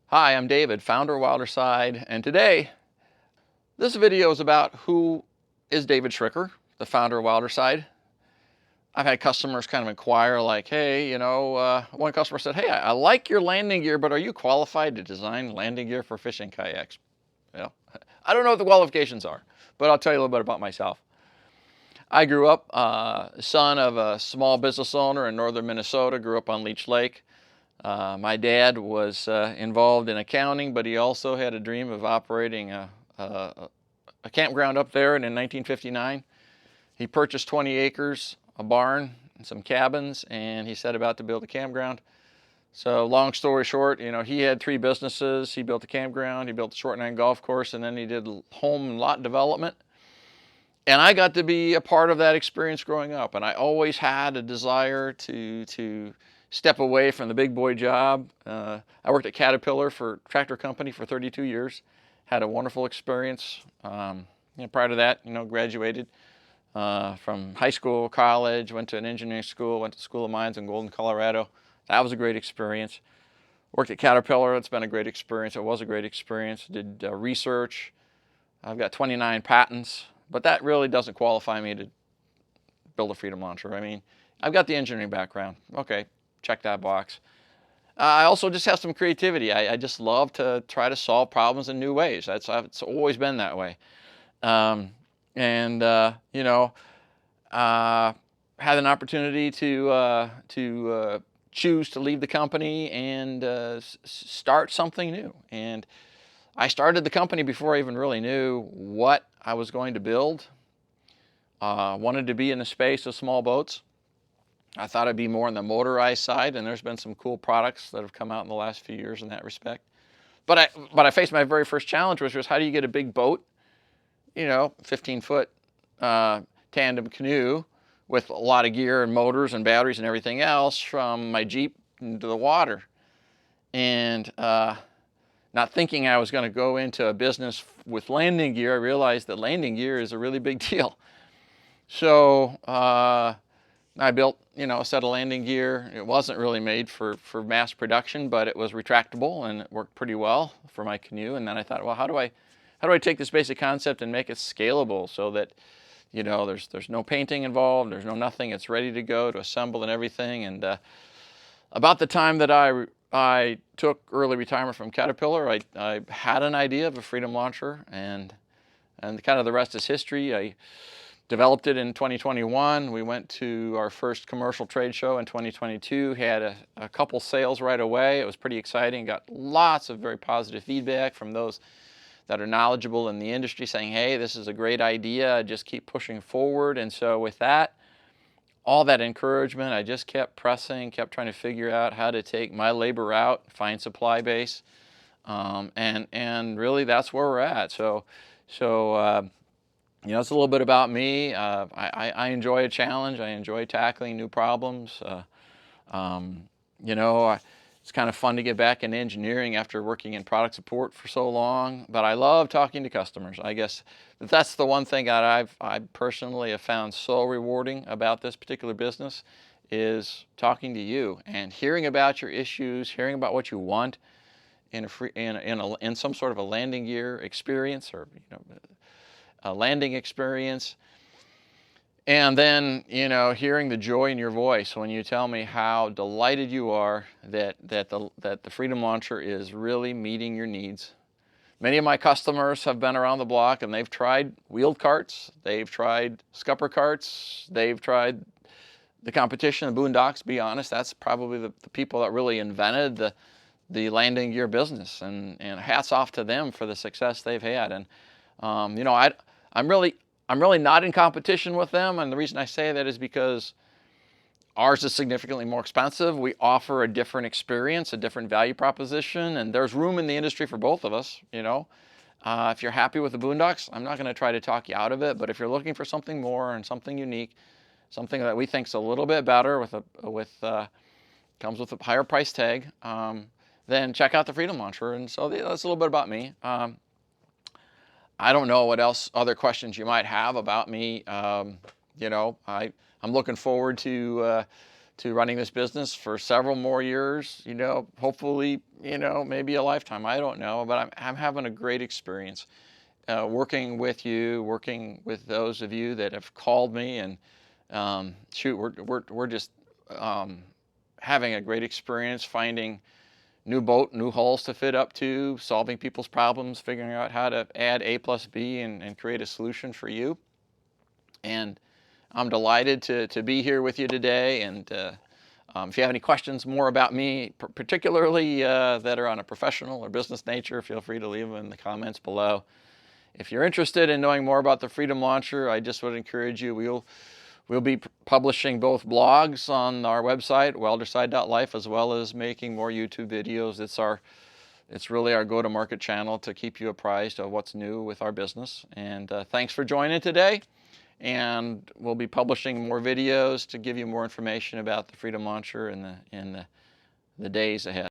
Hi, I'm David, founder of Wilderside, and today this video is about who is David Schricker, the founder of Wilderside. I've had customers kind of inquire like, hey, one customer said, hey, I like your landing gear, but are you qualified to design landing gear for fishing kayaks? You know, I don't know what the qualifications are, but I'll tell you a little bit about myself. I grew up son of a small business owner in northern Minnesota, grew up on Leech Lake. My dad was involved in accounting, but he also had a dream of operating a campground up there. And in 1959, he purchased 20 acres, a barn, and some cabins, and he set about to build a campground. So long story short, he had three businesses. He built a campground, he built a short nine golf course, and then he did home and lot development. And I got to be a part of that experience growing up. And I always had a desire to step away from the big boy job. I worked at Caterpillar for tractor company for 32 years. Had a wonderful experience. Prior to that, graduated from high school, college, went to an engineering school, went to School of Mines in Golden, Colorado. That was a great experience. Worked at Caterpillar. It's been a great experience. It was a great experience. Did research. I've got 29 patents. But that really doesn't qualify me to build a Freedom Launcher. I mean, I've got the engineering background. Okay, check that box. I also just have some creativity. I just love to try to solve problems in new ways. It's always been that way. Had an opportunity to choose to leave the company and start something new. And I started the company before I even really knew what I was going to build. Wanted to be in the space of small boats. I thought I'd be more on the motorized side, and there's been some cool products that have come out in the last few years in that respect. But I faced my very first challenge, which was how do you get a big boat, 15-foot tandem canoe with a lot of gear and motors and batteries and everything else from my Jeep into the water. And not thinking I was going to go into a business with landing gear, I realized that landing gear is a really big deal. So I built, a set of landing gear. It wasn't really made for mass production, but it was retractable and it worked pretty well for my canoe. And then I thought, well, how do I take this basic concept and make it scalable so that, there's no painting involved, there's no nothing, it's ready to go to assemble and everything. And about the time that I took early retirement from Caterpillar, I had an idea of a Freedom Launcher, and kind of the rest is history. I developed it in 2021. We went to our first commercial trade show in 2022, had a couple sales right away. It was pretty exciting, got lots of very positive feedback from those that are knowledgeable in the industry saying, hey, this is a great idea, just keep pushing forward. And so with that, all that encouragement, I just kept pressing, kept trying to figure out how to take my labor out, find supply base, and really that's where we're at. So it's a little bit about me. I enjoy a challenge. I enjoy tackling new problems. It's kind of fun to get back in engineering after working in product support for so long, but I love talking to customers. I guess that's the one thing that I personally have found so rewarding about this particular business is talking to you and hearing about your issues, hearing about what you want in some sort of a landing gear experience or a landing experience. And then, hearing the joy in your voice when you tell me how delighted you are that the Freedom Launcher is really meeting your needs. Many of my customers have been around the block and they've tried wheeled carts, they've tried scupper carts, they've tried the competition, the Boondocks. Be honest, that's probably the people that really invented the landing gear business, and hats off to them for the success they've had. And I'm really not in competition with them, and the reason I say that is because ours is significantly more expensive. We offer a different experience, a different value proposition, and there's room in the industry for both of us. If you're happy with the Boondocks, I'm not going to try to talk you out of it, but if you're looking for something more and something unique, something that we think is a little bit better comes with a higher price tag, then check out the Freedom Launcher. And so that's a little bit about me. I don't know what other questions you might have about me. I'm looking forward to to running this business for several more years, hopefully, maybe a lifetime. I don't know, but I'm having a great experience working with you, working with those of you that have called me, and we're just having a great experience finding new holes to fit up to, solving people's problems, figuring out how to add A plus B and create a solution for you. And I'm delighted to be here with you today. And if you have any questions more about me, particularly that are on a professional or business nature, feel free to leave them in the comments below. If you're interested in knowing more about the Freedom Launcher, I just would encourage you. We'll be publishing both blogs on our website, wilderside.life, as well as making more YouTube videos. It's really our go-to-market channel to keep you apprised of what's new with our business. And thanks for joining today. And we'll be publishing more videos to give you more information about the Freedom Launcher in the days ahead.